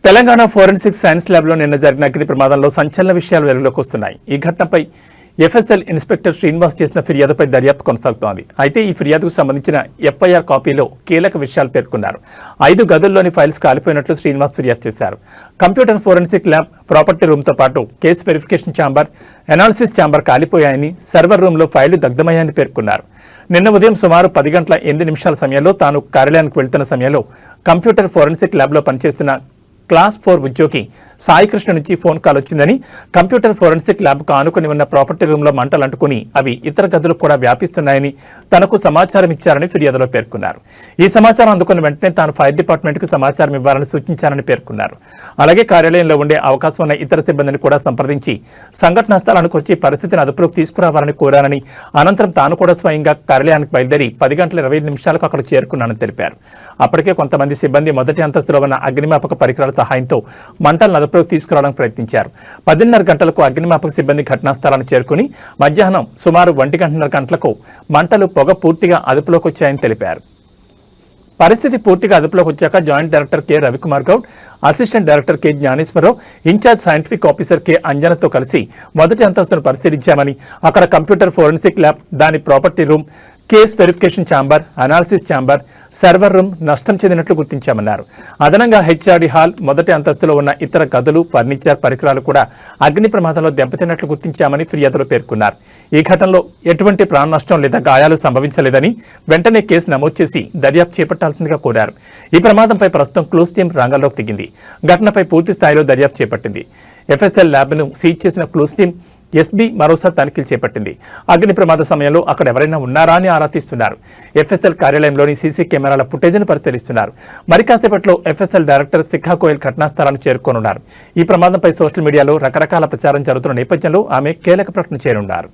Telangana forensic science ల్యాబ్లో నిన్న జరిగిన అగ్ని ప్రమాదంలో సంచలన విషయాలు వెలుగులోకి వస్తున్నాయి. ఈ ఘటనపై ఎఫ్ఎస్ఎల్ ఇన్స్పెక్టర్ శ్రీనివాస్ చేసిన ఫిర్యాదుపై దర్యాప్తు కొనసాగుతోంది. అయితే ఈ ఫిర్యాదుకు సంబంధించిన ఎఫ్ఐఆర్ కాపీలో కీలక విషయాలు పేర్కొన్నారు. 5 గదుల్లోని ఫైల్స్ కాలిపోయినట్లు శ్రీనివాస్ ఫిర్యాదు చేశారు. కంప్యూటర్ ఫోరెన్సిక్ ల్యాబ్, ప్రాపర్టీ రూమ్తో పాటు case verification chamber, analysis chamber కాలిపోయాయని, సర్వర్ రూమ్లో ఫైళ్లు దగ్ధమయ్యాయని పేర్కొన్నారు. నిన్న ఉదయం సుమారు 10 గంటల 8 నిమిషాల సమయంలో తాను కార్యాలయానికి వెళ్తున్న సమయంలో కంప్యూటర్ ఫోరెన్సిక్ ల్యాబ్లో పనిచేస్తున్న క్లాస్ 4 ఉద్యోగి సాయికృష్ణ నుంచి ఫోన్ కాల్ వచ్చిందని, కంప్యూటర్ ఫోరెన్సిక్ ల్యాబ్కు ఆనుకుని ఉన్న ప్రాపర్టీ రూమ్లో మంటలు అంటుకుని అవి ఇతర గదులకు కూడా వ్యాపిస్తున్నాయని తనకు సమాచారం ఇచ్చారని ఫిర్యాదులో పేర్కొన్నారు. ఈ సమాచారం అందుకున్న వెంటనే తాను ఫైర్ డిపార్ట్మెంట్కు సమాచారం ఇవ్వాలని సూచించారని పేర్కొన్నారు. అలాగే కార్యాలయంలో ఉండే అవకాశం ఉన్న ఇతర సిబ్బందిని కూడా సంప్రదించి సంఘటనా స్థలానికి వచ్చి పరిస్థితిని అదుపులోకి తీసుకురావాలని కోరానని, అనంతరం తాను కూడా స్వయంగా కార్యాలయానికి బయలుదేరి 10 గంటల 25 నిమిషాలకు అక్కడికి చేరుకున్నానని తెలిపారు. అప్పటికే కొంతమంది సిబ్బంది మొదటి అంతస్తులో ఉన్న అగ్నిమాపక పరికరాల సహాయంతో మంటలను అదుపులోకి తీసుకురావడానికి ప్రయత్నించారు. 10:30 గంటలకు అగ్నిమాపక సిబ్బంది ఘటనా స్థలానికి చేరుకుని మధ్యాహ్నం సుమారు 1:30 గంటలకు మంటలు పొగ పూర్తిగా అదుపులోకి వచ్చాయని తెలిపారు. పరిస్థితి పూర్తిగా అదుపులోకి వచ్చాక joint director K Ravikumar Goud, assistant director K Gnaneswara Rao, in charge scientific officer K అంజనతో కలిసి మొదటి అంతస్తును పరిశీలించామని, అక్కడ కంప్యూటర్ ఫోరెన్సిక్ ల్యాబ్, దాని property room, case verification chamber, analysis chamber, server room నష్టం చెందినట్లు గుర్తించామన్నారు. అదనంగా హెచ్ఆర్డి హాల్, మొదటి అంతస్తులో ఉన్న ఇతర గదులు, ఫర్నిచర్, పరికరాలు కూడా అగ్ని ప్రమాదంలో దెబ్బతిన్నట్లు గుర్తించామని ఫిర్యాదులో పేర్కొన్నారు. ఈ ఘటనలో ఎటువంటి ప్రాణ నష్టం లేదా గాయాలు సంభవించలేదని, వెంటనే కేసు నమోదు చేసి దర్యాప్తు చేపట్టాల్సిందిగా కోరారు. ఈ ప్రమాదంపై ప్రస్తుతం క్లూస్ టీం రంగంలోకి దిగింది. ఘటనపై పూర్తి స్థాయిలో దర్యాప్తు చేపట్టింది. ఎఫ్ఎస్ఎల్ ల్యాబ్ను సీజ్ చేసిన క్లూస్ టీం ఎస్బీ మరోసారి తనిఖీలు చేపట్టింది. అగ్ని ప్రమాద సమయంలో అక్కడ ఎవరైనా ఉన్నారా అని ఆరా తీస్తున్నారు. ఎఫ్ఎస్ఎల్ కార్యాలయంలోని సీసీ కెమెరాల ఫుటేజ్ను పరిశీలిస్తున్నారు. మరి కాసేపట్లో ఎఫ్ఎస్ఎల్ డైరెక్టర్ శిఖా గోయల్ ఘటనా స్థలానికి చేరుకోనున్నారు. ఈ ప్రమాదంపై సోషల్ మీడియాలో రకరకాల ప్రచారం జరుగుతున్న నేపథ్యంలో ఆమె కీలక ప్రకటన చేయనున్నారు.